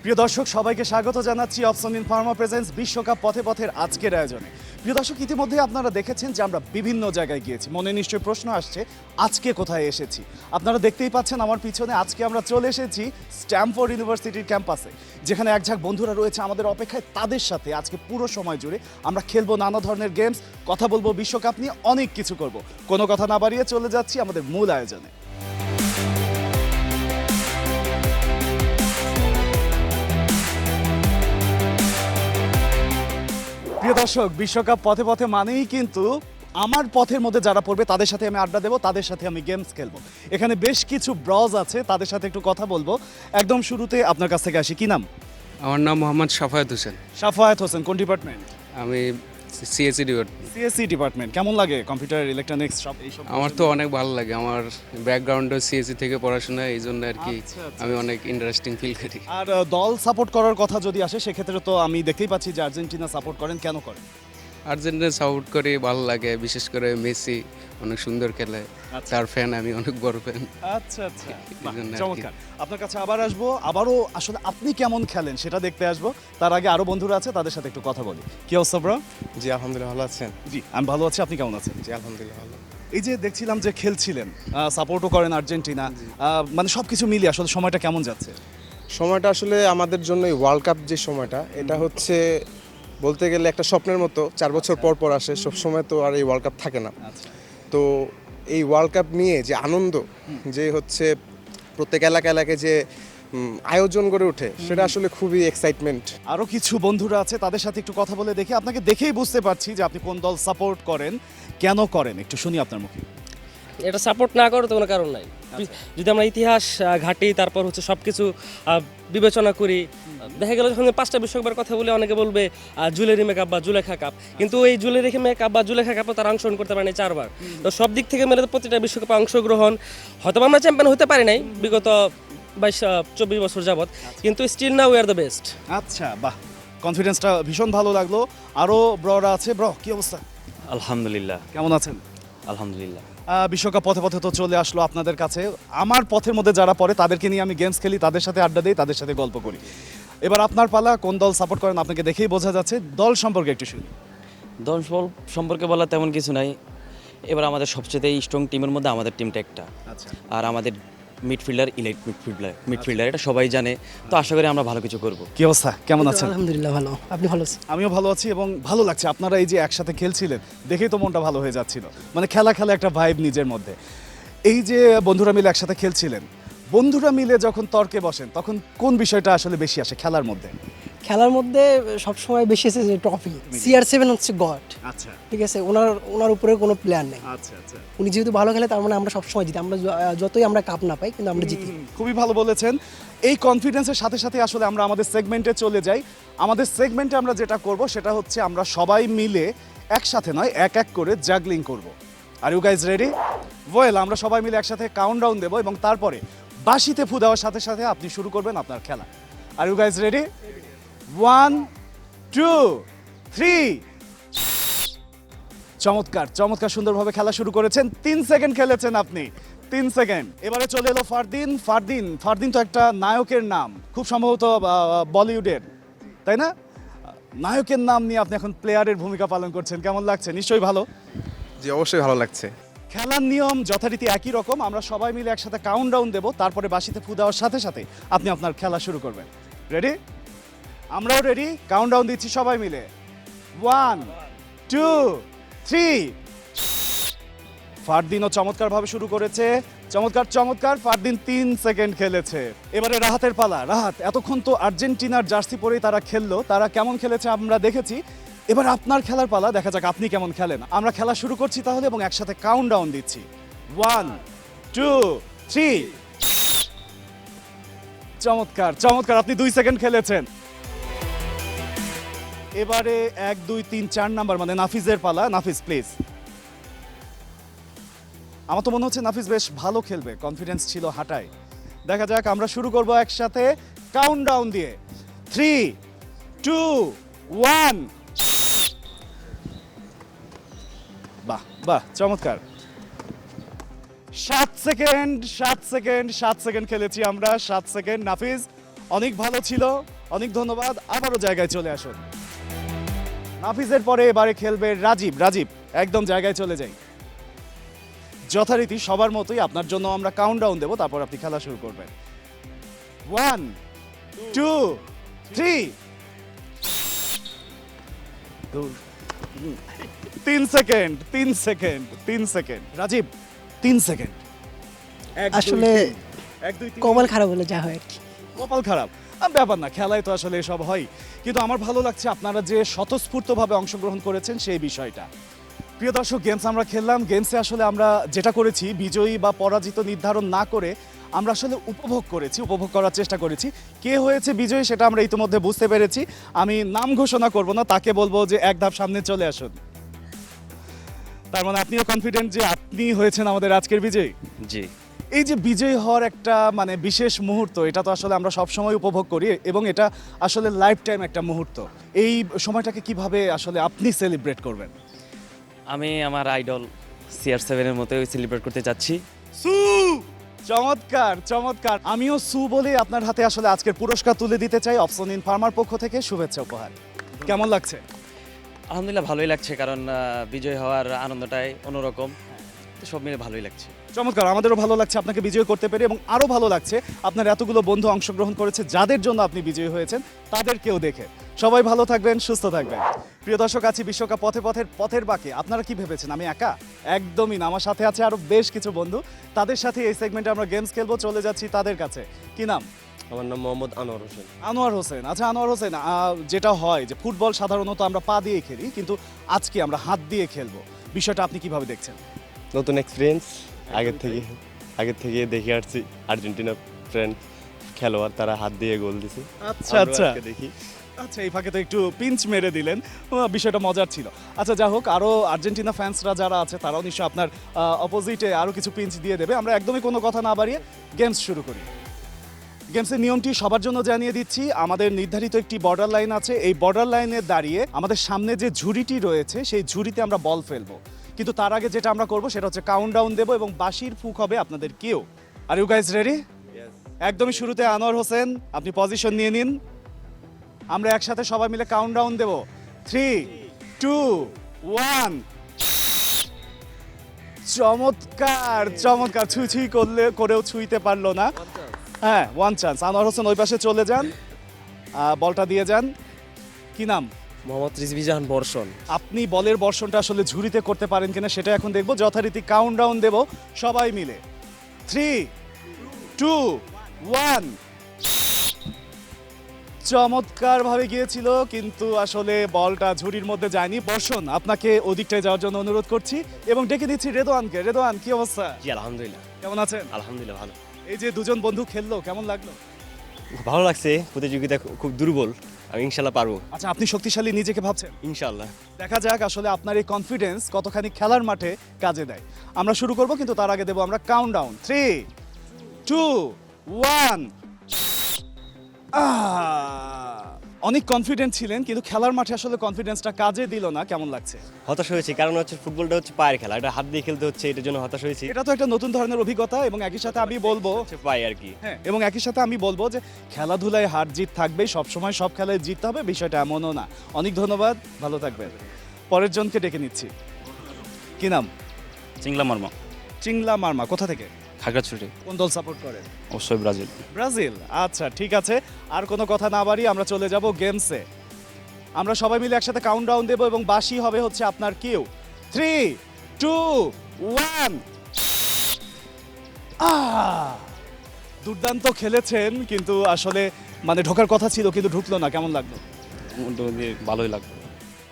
প্রিয় দর্শক, সবাইকে স্বাগত জানাচ্ছি অপসনিন ফার্মা প্রেজেন্স বিশ্বকাপ পথে পথের আজকের আয়োজনে। প্রিয় দর্শক, ইতিমধ্যে আপনারা দেখেছেন যে আমরা বিভিন্ন জায়গায় গিয়েছি। মনে নিশ্চয়ই প্রশ্ন আসছে আজকে কোথায় এসেছি। আপনারা দেখতেই পাচ্ছেন আমার পিছনে, আজকে আমরা চলে এসেছি স্ট্যামফোর্ড ইউনিভার্সিটির ক্যাম্পাসে, যেখানে এক ঝাঁক বন্ধুরা রয়েছে আমাদের অপেক্ষায়। তাদের সাথে আজকে পুরো সময় জুড়ে আমরা খেলবো নানা ধরনের গেমস, কথা বলবো বিশ্বকাপ নিয়ে, অনেক কিছু করব। কোনো কথা না বাড়িয়ে চলে যাচ্ছি আমাদের মূল আয়োজনে। প্রিয় দর্শক, বিশ্বকাপ পথে পথে মানেই কিন্তু আমার পথের মধ্যে যারা পড়বে তাদের সাথে আমি আড্ডা দেবো, তাদের সাথে আমি গেমস খেলবো। এখানে বেশ কিছু ব্রজ আছে, তাদের সাথে একটু কথা বলবো। একদম শুরুতে আপনার কাছ থেকে আসি, কি নাম? আমার নাম মোহাম্মদ সাফায়েত হোসেন। সাফায়েত হোসেন, কোন ডিপার্টমেন্ট? আমি সিএসসি ডিপার্টমেন্ট। CSC department. কেমন লাগে কম্পিউটার, ইলেকট্রনিক্স সব এইসব? আমার তো অনেক ভালো লাগে, আমার ব্যাকগ্রাউন্ডও সিএসসি থেকে পড়াশোনা, এই জন্য আর কি আমি অনেক ইন্টারেস্টিং ফিল করি। আর দল সাপোর্ট করার কথা যদি আসে, সেক্ষেত্রে তো আমি দেখতেই পাচ্ছি যে আর্জেন্টিনা সাপোর্ট করেন। কেন করেন? আর্জেন্টিনা সাপোর্ট করে ভালো লাগে, বিশেষ করে মেসি অনেক সুন্দর খেলে, তার ফ্যান, আমি অনেক বড় ফ্যান। আচ্ছা আচ্ছা, চমৎকার। আপনার কাছে আবার আসবো, আবারও আসলে আপনি কেমন খেলেন সেটা দেখতে আসবো। তার আগে আরো বন্ধুরা আছে, তাদের সাথে একটু কথা বলি। কি অবস্থা ব্রো? জি আলহামদুলিল্লাহ, ভালো আছেন? জি আমি ভালো আছি, আপনি কেমন আছেন? জি আলহামদুলিল্লাহ ভালো। এই যে দেখছিলাম যে খেলছিলেন, সাপোর্টও করেন আর্জেন্টিনা, মানে সবকিছু মিলিয়ে আসলে সময়টা কেমন যাচ্ছে? সময়টা আসলে আমাদের জন্য এই ওয়ার্ল্ড কাপ যে সময়টা, এটা হচ্ছে বলতে গেলে একটা স্বপ্নের মতো। 4 বছর পর পর আসে, সব সময় তো আর এই ওয়ার্ল্ড কাপ থাকে না। তো এই ওয়ার্ল্ড কাপ নিয়ে যে আনন্দ, যে হচ্ছে প্রত্যেক এলাকায় যে আয়োজন করে ওঠে, সেটা আসলে খুবই এক্সাইটমেন্ট। আরও কিছু বন্ধুরা আছে, তাদের সাথে একটু কথা বলে দেখি। আপনাকে দেখেই বুঝতে পারছি যে আপনি কোন দল সাপোর্ট করেন, কেন করেন, একটু শুনি আপনার মুখে। এটা সাপোর্ট না করার তো কোনো কারণ নাই। যদি আমরা ইতিহাস ঘাঁটি, তারপর হচ্ছে সব কিছু বিবেচনা করি, দেখা গেল যখন 5টা বিশ্বকাপের কথা বলে অনেকে বলবে জুয়েলারি মেকআপ বা জুলেখা কাপ, কিন্তু এই জুয়েলারি মেকআপ বা জুলেখা কাপও তারা অংশগ্রহণ করতে পারেনি 4 বার। তো সব দিক থেকে মেলে প্রতিটা বিশ্বকাপে অংশগ্রহণ, হয়তো আমরা চ্যাম্পিয়ন হতে পারি নাই বিগত 22-24 বছর যাবত, কিন্তু still now we are the best. আচ্ছা, বাহ, কনফিডেন্সটা ভীষণ ভালো লাগলো। আরও ব্ররা আছে। ব্র, কি অবস্থা? আলহামদুলিল্লাহ। কেমন আছেন? আলহামদুলিল্লাহ। বিশ্বকাপ পথে পথে তো চলে আসলো আপনাদের কাছে। আমার পথের মধ্যে যারা পড়ে তাদেরকে নিয়ে আমি গেমস খেলি, তাদের সাথে আড্ডা দিই, তাদের সাথে গল্প করি। এবার আপনার পালা, কোন দল সাপোর্ট করেন আপনাকে দেখেই বোঝা যাচ্ছে। দল সম্পর্কে একটু শুনি। দল সম্পর্কে বলা তেমন কিছু নাই। এবার আমাদের সবচেয়ে স্ট্রং টিমের মধ্যে আমাদের টিমটা একটা। আচ্ছা। আর আমাদের মিডফিল্ডার ইলাইট মিডফিল্ডার এটা সবাই জানে। তো আশা করি আমরা ভালো কিছু করব। কি অবস্থা, কেমন আছেন? আলহামদুলিল্লাহ ভালো, আপনি ভালো আছেন? আমিও ভালো আছি এবং ভালো লাগছে। আপনারা এই যে একসাথে খেলছিলেন, দেখেই তো মনটা ভালো হয়ে যাচ্ছিল। মানে খেলা একটা ভাইব নিজের মধ্যে। এই যে বন্ধুরা মিলে একসাথে খেলছিলেন, বন্ধুরা মিলে যখন তর্কে বসেন, তখন কোন বিষয়টা আসলে বেশি আসে খেলার মধ্যে? খেলার মধ্যে সবসময় বেশি আছে যে ট্রফি। CR7 হচ্ছে গড। আচ্ছা, ঠিক আছে, ওনার উপরে কোনো প্লেয়ার নেই। আচ্ছা আচ্ছা, উনি যেহেতু ভালো খেলে, তার মানে আমরা সবসময় জিতি। আমরা যতই আমরা কাপ না পাই, কিন্তু আমরা জিতি। খুবই ভালো বলেছেন। এই কনফিডেন্সের সাথে সাথে আসলে আমরা আমাদের সেগমেন্টে চলে যাই। আমাদের সেগমেন্টে আমরা যেটা করব সেটা হচ্ছে আমরা সবাই মিলে একসাথে নয়, এক এক করে জাগলিং করব। Are you guys ready? Well, আমরা সবাই মিলে একসাথে কাউন্টডাউন দেবো এবং তারপরে বাঁশিতে ফু দেওয়ার সাথে সাথে আপনি শুরু করবেন আপনার খেলা। Are you guys ready? 1 2 3। চমৎকার চমৎকার, সুন্দরভাবে খেলা শুরু করেছেন। 3 সেকেন্ড খেলেছেন আপনি, 3 সেকেন্ড। এবারে চলে এলো ফারদিন। ফারদিন তো একটা নায়কের নাম, খুব সম্ভবত বলিউডের, তাই না? নায়কের নাম নিয়ে আপনি এখন প্লেয়ারের ভূমিকা পালন করছেন, কেমন লাগছে? নিশ্চয়ই ভালো। জি অবশ্যই ভালো লাগছে। খেলার নিয়ম যথারীতি একই রকম। আমরা সবাই মিলে একসাথে কাউন্টডাউন দেবো, তারপরে বাঁশিতে ফু দেওয়ার সাথে সাথে আপনি আপনার খেলা শুরু করবেন। রেডি? আমরাও রেডি, কাউন্টডাউন দিচ্ছি সবাই মিলে। 1 2 3। ফারদিনও চমৎকারভাবে শুরু করেছে। চমৎকার। ফারদিন 3 সেকেন্ড খেলেছে। এবারে রাহাতের পালা। রাহাত, এতক্ষণ তো আর্জেন্টিনার জার্সি পরেই তারা খেললো, তারা কেমন খেলেছে আমরা দেখেছি। এবার আপনার খেলার পালা, দেখা যাক আপনি কেমন খেলেন। আমরা খেলা শুরু করছি তাহলে এবং একসাথে কাউন্টডাউন দিচ্ছি। 1 2 3। চমৎকার, আপনি 2 সেকেন্ড খেলেছেন। এবারে 1 2 3 4 নাম্বার মানে নাফিজের পালা। নাফিজ প্লিজ। আমার তো মনে হচ্ছে নাফিজ বেশ ভালো খেলবে, কনফিডেন্স ছিল হাঁটায়। দেখা যাক, আমরা শুরু করব একসাথে কাউন্টডাউন দিয়ে। 3 2 1। বাহ, চমৎকার। 7 সেকেন্ড খেলেছি আমরা। 7 সেকেন্ড। নাফিজ অনেক ভালো ছিল। অনেক ধন্যবাদ, আবারও জায়গায় চলে আসুন। নাফিজের পরে এবারে খেলবে রাজীব। রাজীব, একদম জায়গায় চলে যাই। যথারীতি সবার মতোই আপনার জন্য আমরা কাউন্টডাউন দেবো, তারপর আপনি খেলা শুরু করবেন। 1 2 3 3 second 3 second 3 second. Rajib 3 second. আসলে কপাল খারাপ হলে যা হয় আর কি। কপাল খারাপ ব্যাপার না, খেলায় তো আসলে এসব হয়। কিন্তু আমার ভালো লাগছে আপনারা যে স্বতঃস্ফূর্তভাবে অংশগ্রহণ করেছেন সেই বিষয়টা। প্রিয় দর্শক, গেমস আমরা খেললাম। গেমসে আসলে আমরা যেটা করেছি, বিজয়ী বা পরাজিত নির্ধারণ না করে আমরা আসলে উপভোগ করেছি, উপভোগ করার চেষ্টা করেছি। কে হয়েছে বিজয়ী সেটা আমরা ইতিমধ্যে বুঝতে পেরেছি। আমি নাম ঘোষণা করব না, তাকে বলবো যে এক ধাপ সামনে চলে আসুন। তার মানে আপনিও কনফিডেন্ট যে আপনি হয়েছেন আমাদের আজকের বিজয়ী? জি। এই যে বিজয়ী হওয়ার একটা মানে বিশেষ মুহূর্ত, এটা তো আসলে আমরা সব সময় উপভোগ করি এবং এটা আসলে লাইফ টাইম একটা মুহূর্ত। এই সময়টাকে কিভাবে আসলে আপনি সেলিব্রেট করবেন? আমি আমার আইডল CR7-এর মতোই সেলিব্রেট করতে চাচ্ছি। সু, চমৎকার চমৎকার। আমিও সু বলে আপনার হাতে আসলে আজকের পুরস্কার তুলে দিতে চাই অপশন ইন ফার্মার পক্ষ থেকে। শুভেচ্ছা উপহার। কেমন লাগছে? আলহামদুলিল্লাহ ভালোই লাগছে, কারণ বিজয় হওয়ার আনন্দটাই অন্যরকম। তো সব মিলে ভালোই লাগছে। চমৎকার, আমাদেরও ভালো লাগছে আপনাকে বিজয় করতে পেরে, এবং আরও ভালো লাগছে আপনার এতগুলো বন্ধু অংশগ্রহণ করেছে যাদের জন্য আপনি বিজয়ী হয়েছেন, তাদেরকেও দেখে। সবাই ভালো থাকবেন, সুস্থ থাকবেন। প্রিয় দর্শক, আছি বিশ্বকাপ পথের বাকি। আপনারা কি ভেবেছেন আমি একা? একদমই না, আমার সাথে আছে আরও বেশ কিছু বন্ধু। তাদের সাথে এই সেগমেন্টে আমরা গেমস খেলবো। চলে যাচ্ছি তাদের কাছে। কি নাম? আমার নাম মোহাম্মদ আনোয়ার হোসেন। আনোয়ার হোসেন। আচ্ছা আনোয়ার হোসেন, যেটা হয় যে ফুটবল সাধারণত আমরা পা দিয়ে খেলি, কিন্তু আজকে আমরা হাত দিয়ে খেলবো। বিষয়টা আপনি কিভাবে দেখছেন? নতুন এক্সপিরিয়েন্স। আগের থেকে দেখে আসছি আর্জেন্টিনা ফ্রেন্ড খেলোয়াড়, তারা হাত দিয়ে গোল দিছে। আচ্ছা আমরাও আচ্ছা আজকে দেখি। আচ্ছা, এই ফাঁকে তো একটু পিঞ্চ মেরে দিলেন, বিষয়টা মজার ছিল। আচ্ছা, যা হোক, আরও আর্জেন্টিনা ফ্যান্সরা যারা আছে তারাও নিশ্চয়ই আপনার অপোজিটে আরও কিছু পিঞ্চ দিয়ে দেবে। আমরা একদমই কোনো কথা না বাড়িয়ে গেমস শুরু করি। গেমসের নিয়মটি সবার জন্য জানিয়ে দিচ্ছি। আমাদের নির্ধারিত একটি বর্ডার লাইন আছে। এই বর্ডার লাইনে দাঁড়িয়ে আমাদের সামনে যে ঝুড়িটি রয়েছে সেই ঝুড়িতে আমরা বল ফেলবো। কিন্তু তার আগে যেটা আমরা করবো সেটা হচ্ছে কাউন্টডাউন দেবো এবং বাঁশির ফুক হবে আপনাদের কেউ। Are you guys ready? একদমই শুরুতে আনোয়ার হোসেন, আপনি পজিশন নিয়ে নিন। আমরা একসাথে সবাই মিলে কাউন্টডাউন দেব। 3 2 1। চমৎকার চমৎকার, ছুঁই করেও ছুঁইতে পারলো না। হ্যাঁ, ওয়ান চান্স। আনোয়ার হোসেন ওই পাশে চলে যান, বলটা দিয়ে যান। কি নাম? মোহাম্মদ রিজভি জাহান বর্ষণ। আপনি বলের বর্ষণটা আসলে ঝুড়িতে করতে পারেন কিনা সেটা এখন দেখবো। যথারীতি কাউন্টডাউন দেব সবাই মিলে। 3 2 1। চমৎকার ভাবে গিয়েছিল, কিন্তু আসলে বলটা ঝুড়ির মধ্যে যায়নি। বর্ষণ, আপনাকে ওদিকটায় যাওয়ার জন্য অনুরোধ করছি এবং ডেকে দিচ্ছি রেদওয়ানকে। রেদওয়ান, কি অবস্থা? জি আলহামদুলিল্লাহ। কেমন আছেন? আলহামদুলিল্লাহ ভালো। এই যে দুজন বন্ধু খেললো, কেমন লাগলো? ভালো লাগছে, প্রতিযোগিতা খুব দুর্বল, আমি ইনশাল্লাহ পারবো। আচ্ছা, আপনি শক্তিশালী নিজেকে ভাবছেন? ইনশাল্লাহ। দেখা যাক আসলে আপনার এই কনফিডেন্স কতখানি খেলার মাঠে কাজে দেয়। আমরা শুরু করব, কিন্তু তার আগে দেবো আমরা কাউন্টডাউন। 3 2 1। অনেক কনফিডেন্ট ছিলেন, কিন্তু খেলার মাঠে আসলে কনফিডেন্সটা কাজে দিল না। কেমন লাগছে? হতাশ হয়েছি, কারণ হচ্ছে ফুটবলটা হচ্ছে পায়ের খেলা, এটা হাত দিয়ে খেলতে হচ্ছে, এটার জন্য হতাশ হয়েছি। এটা তো একটা নতুন ধরনের অভিজ্ঞতা, এবং একই সাথে আমি বলবো হচ্ছে পায়ে আর কি। হ্যাঁ, এবং একই সাথে আমি বলবো যে খেলাধুলায় হার জিত থাকবেই, সবসময় সব খেলায় জিততে হবে, বিষয়টা এমনও না। অনেক ধন্যবাদ, ভালো থাকবেন। পরের জনকে ডেকে নিচ্ছি। কি নাম? চিংলা মার্মা, চিংলা মার্মা। কোথা থেকে? খাগড়াছড়ি। কোন দল সাপোর্ট করেন? অবশ্যই ব্রাজিল। ব্রাজিল। আচ্ছা, ঠিক আছে, আর কোনো কথা না বাড়িয়ে আমরা চলে যাব গেমসে। আমরা সবাই মিলে একসাথে কাউন্টডাউন দেব এবং বাঁশি হবে হচ্ছে আপনার কেউ। 3 2 1। দুর্দান্ত খেলেছেন, কিন্তু আসলে মানে ঢোকার কথা ছিল কিন্তু ঢুকলো না। কেমন লাগলো? ভালোই লাগলো।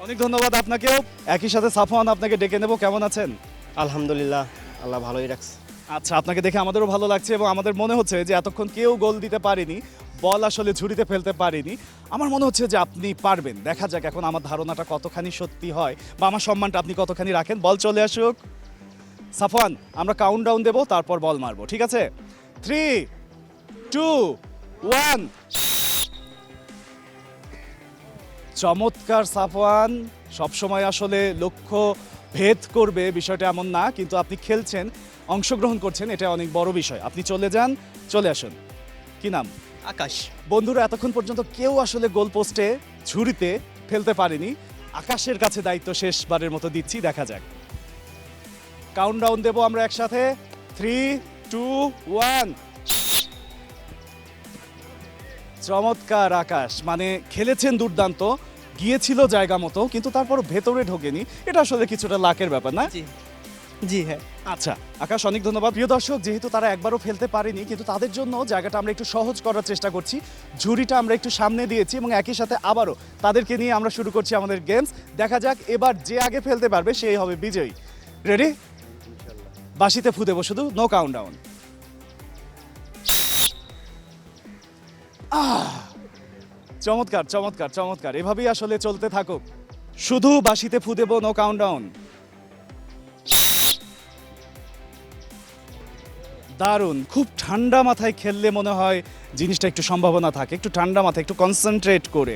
অনেক ধন্যবাদ আপনাকেও। একই সাথে সাফওয়ান, আপনাকে ডেকে নেব। কেমন আছেন? আলহামদুলিল্লাহ, আল্লাহ ভালোই রাখছে। আচ্ছা, আপনাকে দেখে আমাদেরও ভালো লাগছে এবং আমাদের মনে হচ্ছে যে এতক্ষণ কেউ গোল দিতে পারেনি, বল আসলে ঝুড়িতে ফেলতে পারেনি। আমার মনে হচ্ছে যে আপনি পারবেন। দেখা যাক এখন আমার ধারণাটা কতখানি সত্যি হয়, বা আমার সম্মানটা আপনি কতখানি রাখেন। বল চলে আসুক। সাফওয়ান, আমরা কাউন্টডাউন দেব, তারপর বল মারবো, ঠিক আছে? 3 2 1। চমৎকার সাফওয়ান। সবসময় আসলে লক্ষ্য ভেদ করবে বিষয়টা এমন না, কিন্তু আপনি খেলছেন, অংশগ্রহণ করছেন, এটা অনেক বড় বিষয়। আপনি চলে যান, চলে আসুন। কি নাম? আকাশ। বন্ধুরা এতক্ষণ পর্যন্ত কেউ আসলে গোল পোস্টে ঝুড়িতে ফেলতে পারেনি। আকাশের কাছে দায়িত্ব শেষবারের মতো দিচ্ছি, দেখা যাক। কাউন্টডাউন দেবো আমরা একসাথে, 3, 2, 1। চমৎকার আকাশ, মানে খেলেছেন দুর্দান্ত, গিয়েছিল জায়গা মতো, কিন্তু তারপর ভেতরে ঢোকেনি। এটা আসলে কিছুটা লাকের ব্যাপার না? জি হ্যাঁ। আচ্ছা আকাশ, অনেক ধন্যবাদ। প্রিয় দর্শক, যেহেতু তারা একবারও ফেলতে পারেনি, কিন্তু তাদের জন্য জায়গাটা আমরা একটু সহজ করার চেষ্টা করছি। ঝুড়িটা আমরা একটু সামনে দিয়েছি এবং একই সাথে আবারও তাদেরকে নিয়ে আমরা শুরু করছি আমাদের গেমস। দেখা যাক এবার যে আগে ফেলতে পারবে সেই হবে বিজয়ী। রেডি? বাঁশিতে ফু দেবো শুধু, নো কাউন্টডাউন। চমৎকার চমৎকার চমৎকার, এভাবেই আসলে চলতে থাকুক। শুধু বাঁশিতে ফু দেবো, নো কাউন্টডাউন। দারুণ, খুব ঠান্ডা মাথায় খেললে মনে হয় জিনিসটা একটু সম্ভাবনা থাকে, একটু ঠান্ডা মাথায় একটু কনসেন্ট্রেট করে।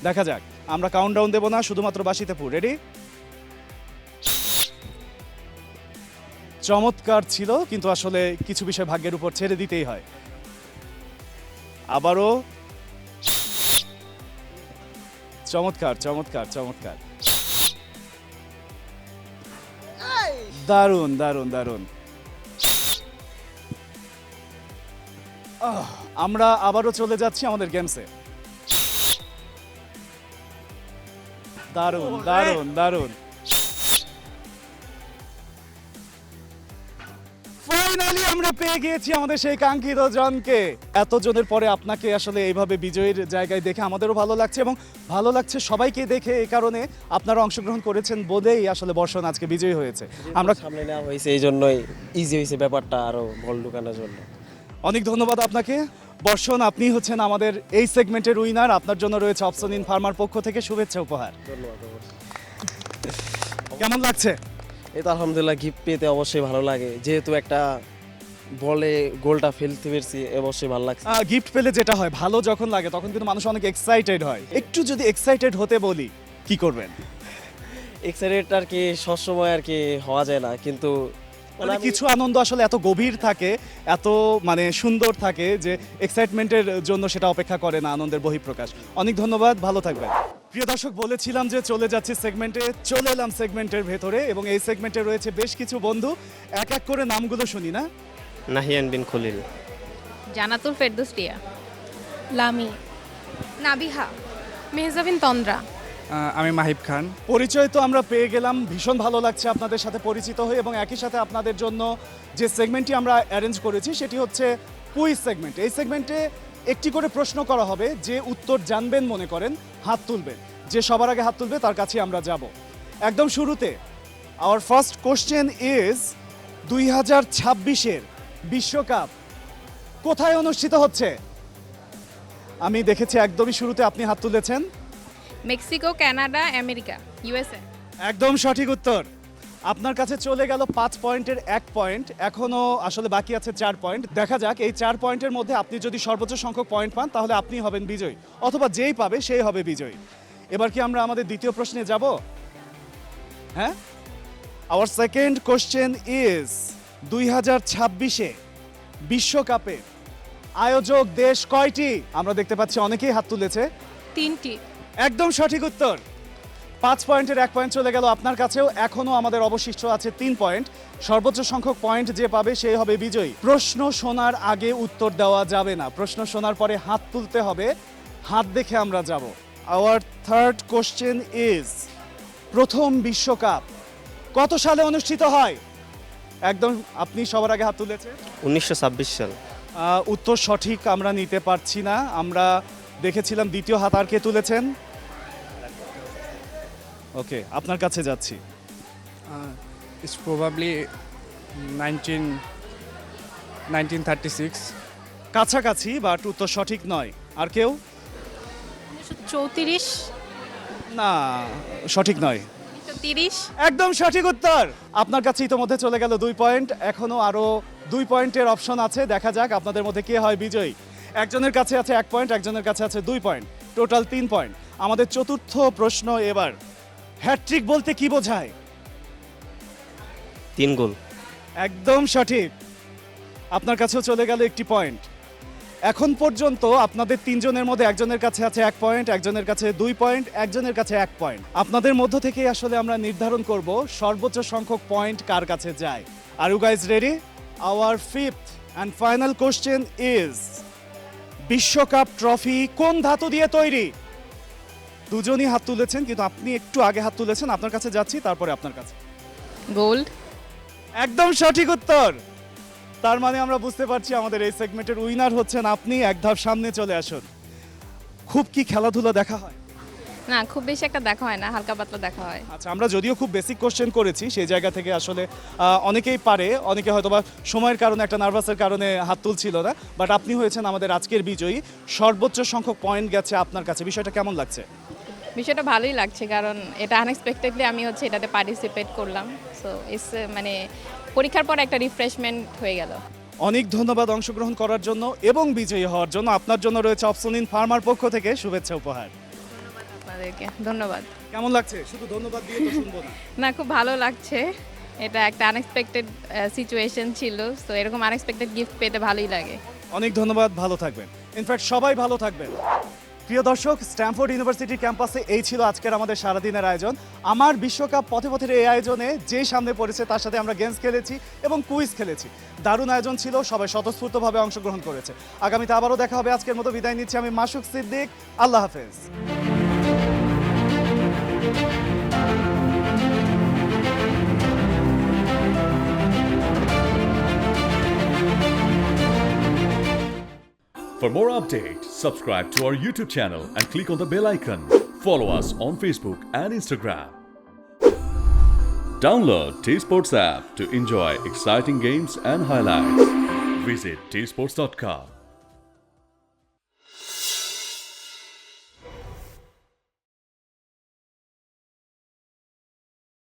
দেখা যাক, আমরা কাউন্টডাউন দেবো না, শুধুমাত্র বাঁশিতে ফু। রেডি? চমৎকার ছিল, কিন্তু আসলে কিছু বিষয় ভাগ্যের উপর ছেড়ে দিতেই হয়। আবারও চমৎকার চমৎকার চমৎকার, দারুণ দারুণ দারুণ। আমরা আবারও চলে যাচ্ছি আমাদের গেমসে। দারুণ দারুণ দারুণ। ফাইনালি আমরা পেয়ে গিয়েছি আমাদের সেই কাঙ্ক্ষিত জনকে। এতজনের পরে আপনাকে আসলে এইভাবে বিজয়ীর জায়গায় দেখে আমাদেরও ভালো লাগছে, এবং ভালো লাগছে সবাইকে দেখে। এই কারণে আপনারা অংশগ্রহণ করেছেন বলেই আসলে বর্ষণ আজকে বিজয়ী হয়েছে। আমরা সামনে নেওয়া হয়েছে, এই জন্যই ইজি হয়েছে ব্যাপারটা আরো বল ঢুকানোর জন্য। অনেক ধন্যবাদ আপনাকে। বর্ষণ, আপনি হচ্ছেন আমাদের এই সেগমেন্টের উইনার। আপনার জন্য রয়েছে অপশন ইন ফার্মার পক্ষ থেকে শুভেচ্ছা উপহার। কেমন লাগছে? এই তো আলহামদুলিল্লাহ, গিফট পেতে অবশ্যই ভালো লাগে, যেহেতু একটা বলে গোলটা ফেলতে পেরেছি, অবশ্যই ভালো লাগছে। গিফট পেলে যেটা হয়, ভালো যখন লাগে তখন কিন্তু মানুষ অনেক এক্সাইটেড হয়। একটু যদি এক্সাইটেড হতে বলি, কি করবেন? এক্সাইটেড আর কি সবসময় আর কি হওয়া যায় না, কিন্তু মানে কিছু আনন্দ আসলে এত গভীর থাকে, এত মানে সুন্দর থাকে যে এক্সাইটমেন্টের জন্য সেটা অপেক্ষা করে না, আনন্দের বহিঃপ্রকাশ। অনেক ধন্যবাদ, ভালো থাকবেন। প্রিয় দর্শক, বলেছিলাম যে চলে যাচ্ছি সেগমেন্টে, চলে এলাম সেগমেন্টের ভেতরে, এবং এই সেগমেন্টে রয়েছে বেশ কিছু বন্ধু। এক এক করে নামগুলো শুনি না? নাহিয়ান বিন খলিল, জানাতুল ফেরদৌস টিয়া, লামি, নাবিহা, মেহজাবিন তন্দ্রা। আমি মাহিব খান। পরিচয় তো আমরা পেয়ে গেলাম, ভীষণ ভালো লাগছে আপনাদের সাথে পরিচিত হয়ে, এবং একই সাথে আপনাদের জন্য যে সেগমেন্টটি আমরা অ্যারেঞ্জ করেছি সেটি হচ্ছে কুইজ সেগমেন্ট। এই সেগমেন্টে একটি করে প্রশ্ন করা হবে, যে উত্তর জানবেন মনে করেন হাত তুলবেন, যে সবার আগে হাত তুলবে তার কাছে আমরা যাব। একদম শুরুতে আওয়ার ফার্স্ট কোশ্চেন ইজ 2026-এর বিশ্বকাপ কোথায় অনুষ্ঠিত হচ্ছে? আমি দেখেছি একদমই শুরুতে আপনি হাত তুলেছেন। Mexico, Canada, America, USA. একদম সঠিক উত্তর। আপনার কাছে চলে গেল 5 পয়েন্টের 1 পয়েন্ট, এখনো আসলে বাকি আছে 4 পয়েন্ট। দেখা যাক এই 4 পয়েন্টের মধ্যে আপনি যদি সর্বোচ্চ সংখ্যক পয়েন্ট পান তাহলে আপনি হবেন বিজয়ী, অথবা যেই পাবে সেই হবে বিজয়ী। এবার কি আমরা আমাদের দ্বিতীয় প্রশ্নে যাব? হ্যাঁ, আওয়ার সেকেন্ড কোশ্চেন ইজ 2026-এ বিশ্বকাপে আয়োজক দেশ কয়টি? আমরা দেখতে পাচ্ছি অনেকেই হাত তুলেছে। 3টি। একদম সঠিক উত্তর। 5 পয়েন্টের 1 পয়েন্ট চলে গেল আপনার কাছেও, এখনো আমাদের অবশিষ্ট আছে 3 পয়েন্ট। সর্বোচ্চ সংখ্যক পয়েন্ট যে পাবে সেই হবে বিজয়ী। প্রশ্ন শোনার আগে উত্তর দেওয়া যাবে না, প্রশ্ন শোনার পরে হাত তুলতে হবে, হাত দেখে আমরা যাব। আওয়ার থার্ড কোশ্চেন ইজ প্রথম বিশ্বকাপ কত সালে অনুষ্ঠিত হয়? একদম আপনি সবার আগে হাত তুলেছে। 1926 সাল। উত্তর সঠিক আমরা নিতে পারছি না, আমরা দেখেছিলাম দ্বিতীয় হাত আর কে তুলেছেন? ওকে, আপনার কাছে যাচ্ছি। It's probably 1936. কাছাকাছি, বাট উত্তর সঠিক নয়। আর কেউ? 34, না, সঠিক নয়। 30। একদম সঠিক উত্তর। আপনার কাছে ইতোমধ্যে চলে গেল 2 পয়েন্ট, এখনো আরো 2 পয়েন্টের অপশন আছে। দেখা যাক আপনাদের মধ্যে কে হয় বিজয়ী। একজনের কাছে আছে 1 পয়েন্ট, একজনের কাছে আছে 2 পয়েন্ট, টোটাল 3 পয়েন্ট। আমাদের চতুর্থ প্রশ্ন এবার, হ্যাটট্রিক বলতে কি বোঝায়? 3 গোল। একদম সঠিক। আপনার কাছেও চলে গেল 1 পয়েন্ট। এখন পর্যন্ত আপনাদের তিনজনের মধ্যে একজনের কাছে আছে 1 পয়েন্ট, একজনের কাছে 2 পয়েন্ট, একজনের কাছে 1 পয়েন্ট। আপনাদের মধ্য থেকে আসলে আমরা নির্ধারণ করব সর্বোচ্চ সংখ্যক পয়েন্ট কার কাছে যায়। Are you guys ready? Our fifth and final question is বিশ্বকাপ ট্রফি কোন ধাতু দিয়ে তৈরি? দুজনই হাত তুলেছেন, কিন্তু আপনি একটু আগে হাত তুলেছেন। আপনার কাছে যাচ্ছি, তারপরে আপনার কাছে। গোল্ড। একদম সঠিক উত্তর। তার মানে আমরা বুঝতে পারছি আমাদের এই সেগমেন্টের উইনার হচ্ছেন আপনি। এক ধাপ সামনে চলে আসুন। খুব কি খেলাধুলা দেখা হয়? না, খুব বেশি একটা দেখা হয় না, হালকা পাতলা দেখা হয়। আচ্ছা, আমরা যদিও খুব বেসিক কোশ্চেন করেছি, সেই জায়গা থেকে আসলে অনেকেই পারে, অনেকে হয়তোবা সময়ের কারণে, একটা নার্ভাসের কারণে হাত তুলছিল না, বাট আপনি হয়েছেন আমাদের আজকের বিজয়ী। সর্বোচ্চ সংখ্যক পয়েন্ট গেছে আপনার কাছে, বিষয়টা কেমন লাগছে? বিষয়টা ভালোই লাগছে, কারণ এটা আনএক্সপেক্টেডলি আমি হচ্ছে এটাতে পার্টিসিপেট করলাম। সো ইটস মানে পরীক্ষার পর একটা রিফ্রেশমেন্ট হয়ে গেল। অনেক ধন্যবাদ অংশগ্রহণ করার জন্য এবং বিজয়ী হওয়ার জন্য। আপনার জন্য রয়েছে অপশনিন ফার্মার পক্ষ থেকে শুভেচ্ছা উপহার। আপনাদেরকে ধন্যবাদ। কেমন লাগছে? শুধু ধন্যবাদ দিয়ে তো শুনবো না। না, খুব ভালো লাগছে। এটা একটা আনএক্সপেক্টেড সিচুয়েশন ছিল, তো এরকম আনএক্সপেক্টেড গিফট পেতে ভালোই লাগে। অনেক ধন্যবাদ, ভালো থাকবেন। ইনফ্যাক্ট সবাই ভালো থাকবেন। প্রিয় দর্শক, স্ট্যামফোর্ড ইউনিভার্সিটির ক্যাম্পাসে এই ছিল আজকের আমাদের সারাদিনের আয়োজন। আমার বিশ্বকাপ পথে পথের এই আয়োজনে যে সামনে পড়েছে তার সাথে আমরা গেমস খেলেছি এবং কুইজ খেলেছি। দারুণ আয়োজন ছিল, সবাই স্বতঃস্ফূর্তভাবে অংশগ্রহণ করেছে। আগামীতে আবারও দেখা হবে। আজকের মতো বিদায় নিচ্ছি আমি, মাসুক সিদ্দিক। আল্লাহ হাফেজ। For more updates, subscribe to our YouTube channel and click on the bell icon. Follow us on Facebook and Instagram. Download T-Sports app to enjoy exciting games and highlights. Visit tsports.com.